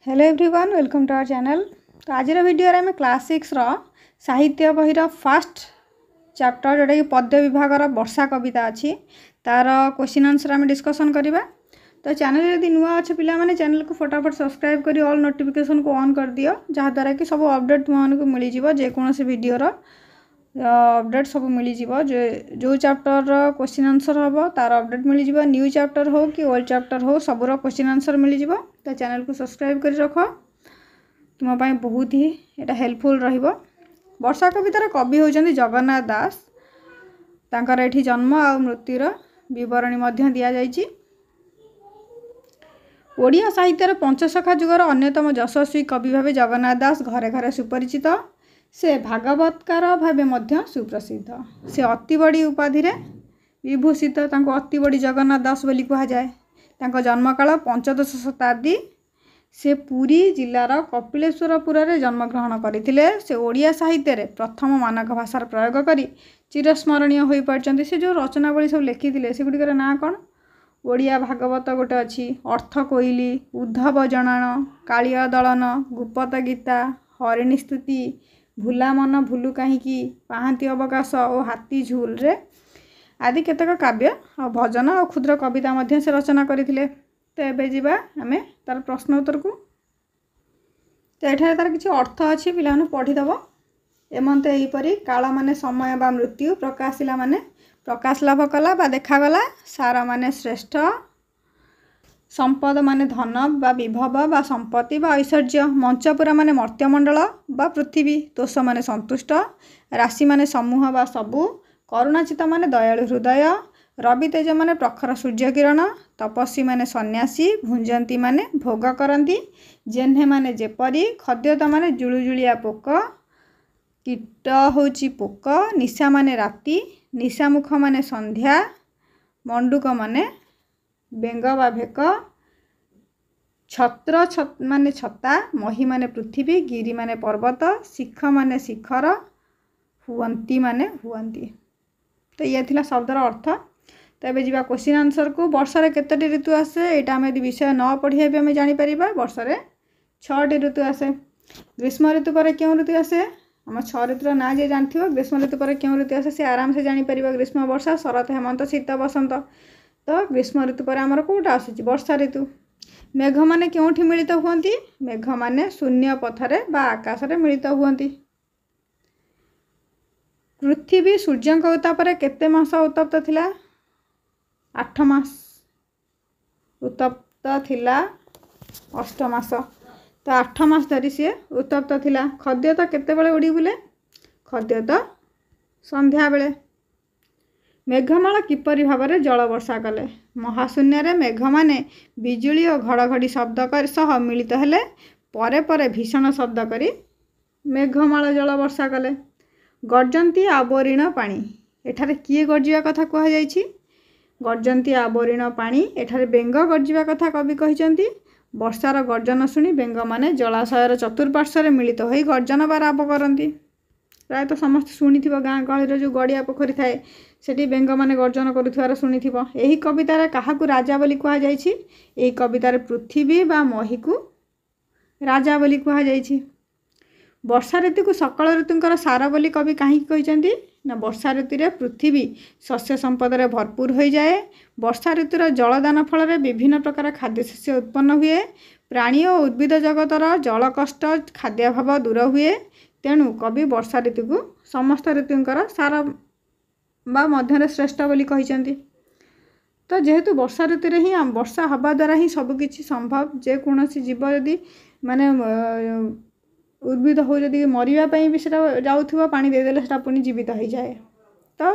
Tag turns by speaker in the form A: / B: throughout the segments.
A: Hello everyone welcome to our channel. तो आज video आम क्लास 6 साहित्य बहीर फास्ट चैप्टर जोटा कि पद्य विभाग वर्षा कविता अच्छी तार क्वेश्चन आंसर आम डिस्कसन करवा। तो चैनल यदि नुआ अच्छे पिला माने चैनल को फटाफट सब्सक्राइब करी ऑल नोटिफिकेशन को ऑन कर दियो जहाँद्वारा कि सब अपडेट तुमको मिल जाव जेकोसी वीडियोर अपडेट सब मिल जाव जो चैप्टर क्वेश्चन आंसर हम तार अपडेट मिल जाव न्यू चैप्टर हो कि ओल्ड चैप्टर हो सबूर क्वेश्चन आंसर मिल जाव। तो चैनल को सब्सक्राइब कर रख तुम्हारे बहुत ही यहाँ हेल्पफुल रहिबो। वर्षा कवितार कवि होउछन्ति जगन्नाथ दास। तांकर एठी जन्म आ मृत्युर विवरणी मध्य दिया जाइछि। ओडिया साहित्यर पंचसखा जुगर अन्यतम यशस्वी कवि भावे जगन्नाथ दास घरे घरे सुपरिचित। से भागवतकार भावे मध्य सुप्रसिद्ध। से अति बड़ी उपाधि विभूषित। तांको अति बड़ी जगन्नाथ दास बोली कहा जाए। तांको जन्मकाल पंचदश शताब्दी। से पुरी जिलार कपिलेश्वरपुर में जन्मग्रहण करते। से ओडिया साहित्य रे प्रथम मानक भाषार प्रयोग करी चिरस्मरणीय हो पार्चंती। से जो रचनावली सब लिखी से गुड़िकर ना कौन ओडिया भागवत गोटे अच्छी अर्थ कोइली उद्धव जनाण कालिया दलन गुप्पत गीता हरिणी स्तुति भूला मन भूलु कहीं पाहांती अवकाश और हाथी झुल रे आदि केतक काव्य और भजन और क्षुद्र कविता मध्य से रचना करथिले। तो एबे जीवा आमे तार प्रश्न उत्तर को। तो एठारे तार किछि अर्थ अछि पिला माने पढिदबो। एमंते एहीपरि काल माने समय बा मृत्यु प्रकाशिला माने प्रकाश लाभ कला बा देखागला सारा माने श्रेष्ठ संपद माने धन बा विभव बा संपत्ति बा ऐश्वर्य मंचपुरा माने मर्त्यमंडल बा पृथ्वी तोष माने संतुष्ट राशि माने समूह बा सबु करुणाचित माने दयालु हृदय रवि तेज माने प्रखर सूर्य किरण तपस्वी माने सन्यासी भुंजंती माने भोग करती जेह्ने माने जेपरी खद्यत माने जुलुजुलिया पोक कीट होची पोक निशा माने राति निशामुख माने संध्या मंडुक माने बेंग बा भेक छत्र माने छता मही माने पृथ्वी गिरी माने पर्वत शिख माने शिखर हुअंती माने हुअंती। तो ये थिला शब्दर अर्थ। तो ये जा क्वेश्चन आंसर को वर्षा केतोटी ऋतु आसे यहाँ आम यदि विषय न पढ़िया भी आम जापर वर्षा 6टी ऋतु आसे। ग्रीष्म ऋतु पर क्यों ऋतु आसे आम 6 ऋतुर ना जी जानथिबो। ग्रीष्म ऋतु पर क्यों ऋतु आसे से आराम से जापर ग्रीष्म वर्षा शरत हेमंत शीत बसंत। तो ग्रीष्म ऋतु पर आमर कौटा आसुची वर्षा ऋतु। मेघ माने क्योंठी मिलित हुअंती मेघ माने शून्य पथरे बा आकाशरे मिलित हुअंती। पृथ्वी सूर्यंक उत्तापर केते मास उत्तप्त थिला 8 मास उत्तप्त थिला 8 मास। तो 8 मास धरी सी उत्तप्त थिला। खद्य तो केते बेले उड़ी बुले खद्य तो संध्या बेले। मेघमाला किपरि भाव जल वर्षा कले महाशून्य रे मेघ माने बिजुली और घड़घड़ी शब्द कर सह मिलित हेले परे परे भीषण शब्द करी मेघमाला जल वर्षा कले। गर्जंती आबोरीण पानी एठारे किए गर्जिया कथा कह जाइछि गर्जंती आबोरीण पानी एठारे बेंग गर्जिया कथा कवि कहिसंती। वर्षार गर्जन शुणी बेंग माने जलाशयर चतुर्पार्श्व मिलित होई गर्जन बा राब करती। प्राय तो समस्त शुणी गाँ गहली जो गड़िया पोखरी थाए सेठी बेंग माने गर्जन करुथिबार शुणी एही कवितार काहाकू राजा बोली कहा जाइछि एही कवितार पृथ्वी बा मही को राजा बोली कहा जाइछि। वर्षा ऋतु को सकल ऋतुंकर सार बोली कवि कहीं कहिसंती ना वर्षा ऋतु रे पृथ्वी शस्य संपद रे भरपूर हो जाए। वर्षा ऋतुर जलदान फल विभिन्न प्रकार खाद्य शस्य उत्पन्न हुए प्राणी और उद्भिद जगतर जल कष्ट खाद्याभाव दूर हुए। तेणु कवि वर्षा ऋतु को समस्त ऋतुंकर सार बा मध्य श्रेष्ठ बोली कहिसंती। तो जेहेतु वर्षा ऋतु रे ही वर्षा हवा द्वारा ही सबकिछि संभव जेकोसी जीव यदि माने उद्भिद हो जदि मरिया भी सेटा जाउथिबो पानी देदेले सेटा पुनी जीवित हो जाए। तो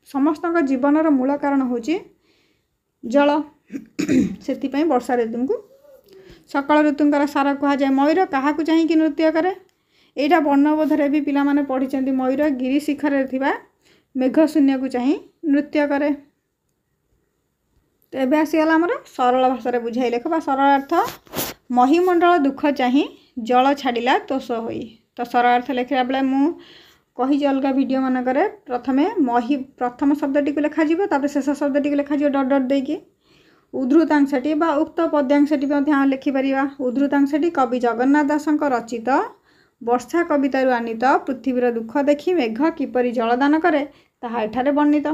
A: समस्त जीवनर मूल कारण होची जल से वर्षा ऋतु को सकल ऋतुंकर सार कहा जाए। मयूर क्या चाहिए नृत्य करे यहाँ वर्णबोधरे भी पिला माने पढ़ी मयूर गिरी शिखर थिबा मेघ शून्य को चाही नृत्य करे। तो एबे आसीगला आमर सरल भाषा बुझाई लेख बा सरल अर्थ महीमंडल दुख चाही जल छाड़िला तोष होई। तो सरल अर्थ लिखला बेले मु कही अलग वीडियो मानक प्रथमे मही प्रथम शब्दटी को लिखा तापर शेष शब्दटी को लिखा डट डट देकी उद्धृतांशटी बा उक्त पद्यांशटी लिखिपर। उद्धृतांशटी कवि जगन्नाथ दासଙ୍କ रचित वर्षा कवितारू आनीत पृथ्वीर दुख देखि मेघ किपरि जलदान करे ताहा एठारे वर्णित।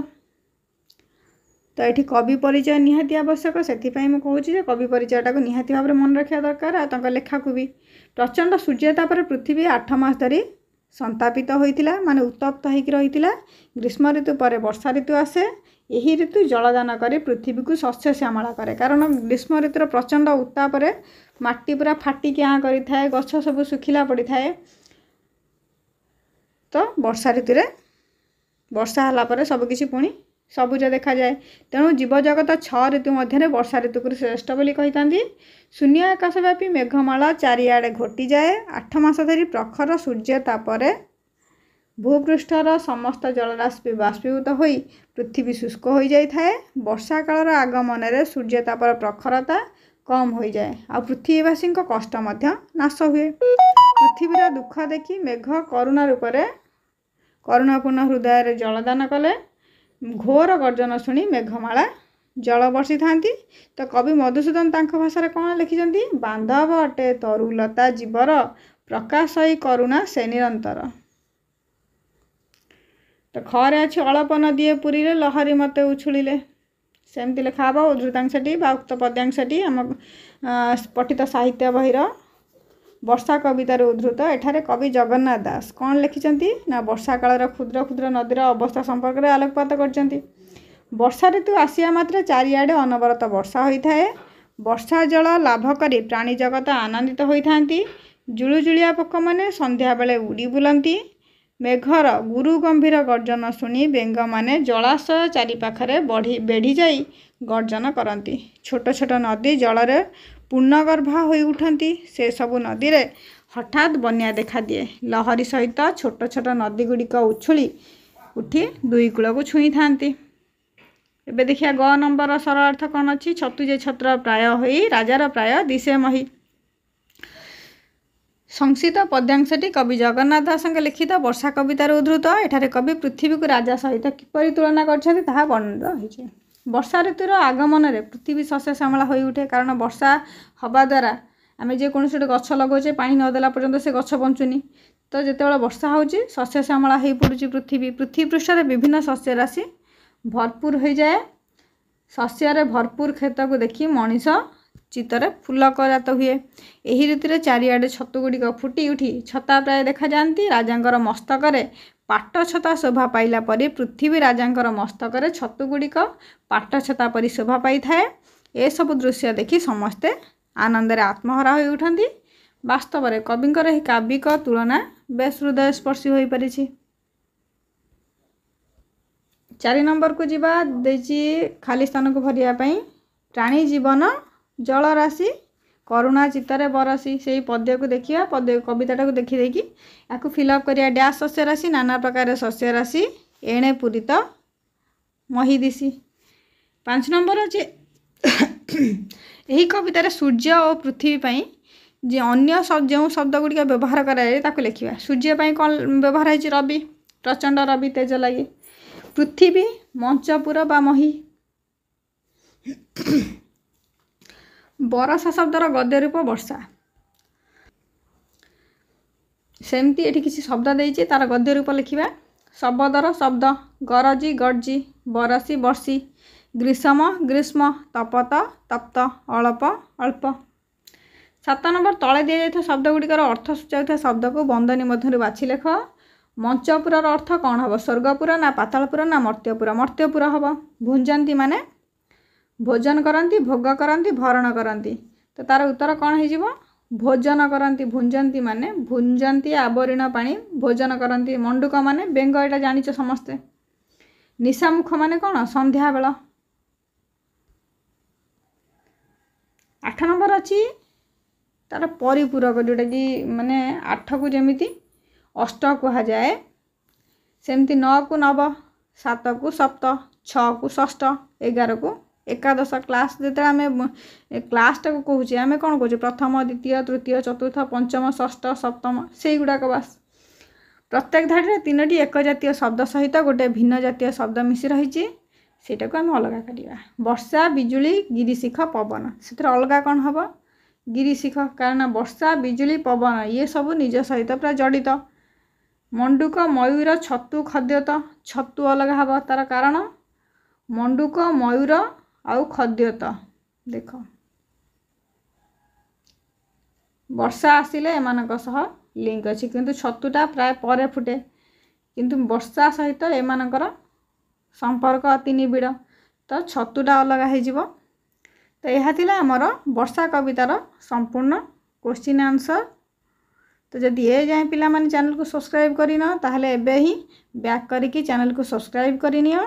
A: तो ये कवि परिचय निहाती आवश्यक से मुझे कवि परिचयटा को निहाती भाव में मन रखा दरकार। आ लेखा को भी प्रचंड सूर्यतापर पृथ्वी 8 मास धरी संतापित होता माने उत्तप्त होकर रही। ग्रीष्म ऋतु पर वर्षा ऋतु आसे। यही ऋतु जलदान कर पृथ्वी को शस्य श्यामला करे कारण ग्रीष्म ऋतुर प्रचंड उत्ताप माटी पूरा फाटिक आँ कर गछ सब सुखिला पड़ी थाए। तो वर्षा ऋतु वर्षा है सबकिछि पुणी सबुज देखा जाए। तेणु जीवजगत 6 ऋतु मध्य वर्षा ऋतु को श्रेष्ठ बोली कही। शून्य आकाशव्यापी मेघमाला चारिआडे घोटी जाए। 8 मास धरी प्रखर सूर्यतापर भूपृष्ठर समस्त जलराशि बाष्पीभूत हो पृथ्वी शुष्क हो जाए। वर्षा कालर आगमन में सूर्यतापर प्रखरता कम हो जाए आ पृथ्वीवासी कष्ट नाश हुए। पृथ्वीर दुख देखि मेघ करुणा रूप करुणापूर्ण हृदय जलदान कले। घोर गर्जन शुणी मेघमाला जल बर्षि था। तो कवि मधुसूदन भाषा कौन लिखिं बांधव अटे तरुलता जीवर प्रकाशई करुणा से निरंतर। तो खरे अच्छी अल्प नदी पुरी लहरी मते उछुले सेमती लिखा हे। उद्धृतांशटी उक्त पद्यांशटी आम पठित साहित्य बहिर वर्षा कवितार उद्धृत। एठारे कवि जगन्नाथ दास कौन लिखिं ना वर्षा कालर क्षुद्र क्षुद्र नदीर अवस्था संपर्क में आलोकपात कर। वर्षा ऋतु आसिया मात्र चारिआडे अनवरत वर्षा होता है। वर्षा जल लाभ करी प्राणी जगत आनंदित होता। जुलुजुलिया पोक मैंने संध्या बेले उड़ी बुलती। मेघर गुरु गंभीर गर्जन शुणी बेंग माने जलाशय चारिपाखरे बेढ़ी जाई गर्जन करती। छोट छोट नदी जल पूर्णगर्भा हो उठती। से सबु नदी रे हठात बन्या देखा दिए। लहरी सहित छोट छोट नदी गुड़िक उछुली उठी दुई कूल को छुई था। एबे देखिया ग नंबर सरल अर्थ कौन अच्छी छतुजे छत्र प्राय होई राजार प्राय दिशे मही। संक्षिप्त पद्यांशटी कवि जगन्नाथ दास लिखित वर्षा कवितार उद्धृत। एठारे कवि पृथ्वी को राजा सहित किपरि तुलना करछन्ति ताहा वर्णित होइछे। वर्षा ऋतुर आगमन में पृथ्वी शस्य श्यामला हो उठे कारण वर्षा हवा द्वारा आम जेको गछ लगौचे पा नदेला पर्यंत से गछ बंचुनी। तो जितेबाला वर्षा होची शस्य श्यामला हो पड़ुची पृथ्वी पृष्ठ विभिन्न शस्य राशि भरपूर हो जाए। शस्यर भरपूर खेत को देखी मनीष चित्तरे फुलकजात हुए। यही ऋतु चारिआडे छतुगुड़िक फुटी उठी छता प्राय देखा जाती। राजांकर मस्तक पाट छता शोभा पाइला परी पृथ्वी राजांकर मस्तक छतुगुड़िक पाट छता परी शोभा पाई थाए। ए सब दृश्य देखि समस्ते आनंदरे आत्महरा हो उठती। वास्तव में कविंकर यह काव्यिक तुलना बेस हृदय स्पर्शी हो पारिछि। 4 नंबर को जीवा देची खाली स्थान को भरिया प्राणी जीवन जलराशि करुणा चित्तरे बरसी। से पद्य को देखिए पद्य कविताटा को देखी देखी या फिलअप करिया डैश शस्य राशि नाना प्रकार शस्य राशि एणे पूरित मही दिशी। 5 नंबर अच्छे यही कवितार सूर्य और पृथ्वी पाई जे अन्य जो शब्द गुड़िक व्यवहार कराए लिखा। सूर्य कौन व्यवहार है रवि प्रचंड रवि तेज लगे। पृथ्वी मंचपुर बा मही। बरसा शब्दर गद्य रूप वर्षा। सेमती ये किसी शब्द देती तार गद्य रूप लिखा। शब्दर शब्द गरजी गर्जी बरसी बर्षी ग्रीष्म ग्रीष्म तपत तप्त अल्प अल्प। 7 नंबर तले दि जाता शब्द गुड़िकर अर्थ सूचाऊा शब्द को बंदनी मध्य बाछि लेख। मंचपुर अर्थ कौन हम स्वर्गपुर ना पातालपुर ना मर्त्यपुर मर्त्यपुर हम। भुंजंती माने भोजन करती भोग करती भरण करती। तो तार उत्तर कौन हो भोजन करती। भुंजंती माने भुंजंती आवरण पानी भोजन करती। मंडुक माने बेंग एटा जानिच समस्ते। निशामुख माने कौन संध्या बेला। 8 नंबर अच्छी तार परिपूरक जोटा कि माने 8 को जमीती 8 कह जाए सेमती 9 को 9 7 को 7 6 को 6 11 को 11 क्लास जो आम क्लासटा को कहे आम कौन कहे प्रथम द्वितीय तृतीय चतुर्थ पंचम षष्ठ सप्तम से गुड़ाक बास। प्रत्येक धाड़ी में 3टी एक जातीय शब्द सहित गोटे भिन्न जातीय शब्द मिसी रही। ସେଇଟାକୁ ଆମେ ଅଲଗା କରିବା। ବର୍ଷା ବିଜୁଳି ଗିରିଶିଖ ପବନ ସେଥିରେ ଅଲଗା କ'ଣ ହେବ ଗିରିଶିଖ, କାରଣ ବର୍ଷା ବିଜୁଳି ପବନ ଇଏ ସବୁ ନିଜ ସହିତ ପୁରା ଜଡ଼ିତ। ମଣ୍ଡୁକ ମୟୂର ଛତୁ ଖଦ୍ୟତ, ଛତୁ ଅଲଗା ହେବ ତା'ର କାରଣ ମଣ୍ଡୁକ ମୟୂର ଆଉ ଖଦ୍ୟତ। ଦେଖ ବର୍ଷା ଆସିଲେ ଏମାନଙ୍କ ସହ ଲିଙ୍କ ଅଛି, କିନ୍ତୁ ଛତୁଟା ପ୍ରାୟ ପରେ ଫୁଟେ, କିନ୍ତୁ ବର୍ଷା ସହିତ ଏମାନଙ୍କର ସମ୍ପର୍କ ଅତି ନିବିଡ଼, ତ ଛତୁଟା ଅଲଗା ହେଇଯିବ। ତ ଏହା ଥିଲା ଆମର ବର୍ଷା କବିତାର ସମ୍ପୂର୍ଣ୍ଣ କ୍ୱେଶ୍ଚିନ୍ ଆନ୍ସର୍। ତ ଯଦି ଏ ଯାଏଁ ପିଲାମାନେ ଚ୍ୟାନେଲକୁ ସବସ୍କ୍ରାଇବ୍ କରିନ ତାହେଲେ ଏବେ ହିଁ ବ୍ୟାକ୍ କରିକି ଚ୍ୟାନେଲକୁ ସବସ୍କ୍ରାଇବ୍ କରିନିଅ।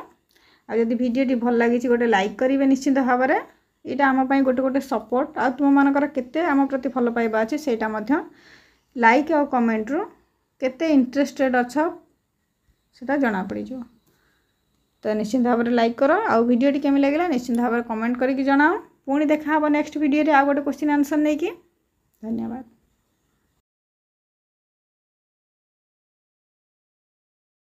A: ଆଉ ଯଦି ଭିଡ଼ିଓଟି ଭଲ ଲାଗିଛି ଗୋଟେ ଲାଇକ୍ କରିବେ ନିଶ୍ଚିନ୍ତ ଭାବରେ, ଏଇଟା ଆମ ପାଇଁ ଗୋଟେ ସପୋର୍ଟ। ଆଉ ତୁମମାନଙ୍କର କେତେ ଆମ ପ୍ରତି ଭଲ ପାଇବା ଅଛି ସେଇଟା ମଧ୍ୟ ଲାଇକ୍ ଆଉ କମେଣ୍ଟରୁ କେତେ ଇଣ୍ଟରେଷ୍ଟେଡ୍ ଅଛ ସେଟା ଜଣାପଡ଼ିଯିବ। ତ ନିଶ୍ଚିନ୍ତ ଭାବରେ ଲାଇକ୍ କର, ଆଉ ଭିଡ଼ିଓଟି କେମିତି ଲାଗିଲା ନିଶ୍ଚିନ୍ତ ଭାବରେ କମେଣ୍ଟ କରିକି ଜଣାଅ। ପୁଣି ଦେଖା ହେବ ନେକ୍ସଟ ଭିଡ଼ିଓରେ ଆଉ ଗୋଟେ କ୍ୱେଶ୍ଚିନ୍ ଆନ୍ସର୍ ନେଇକି। ଧନ୍ୟବାଦ।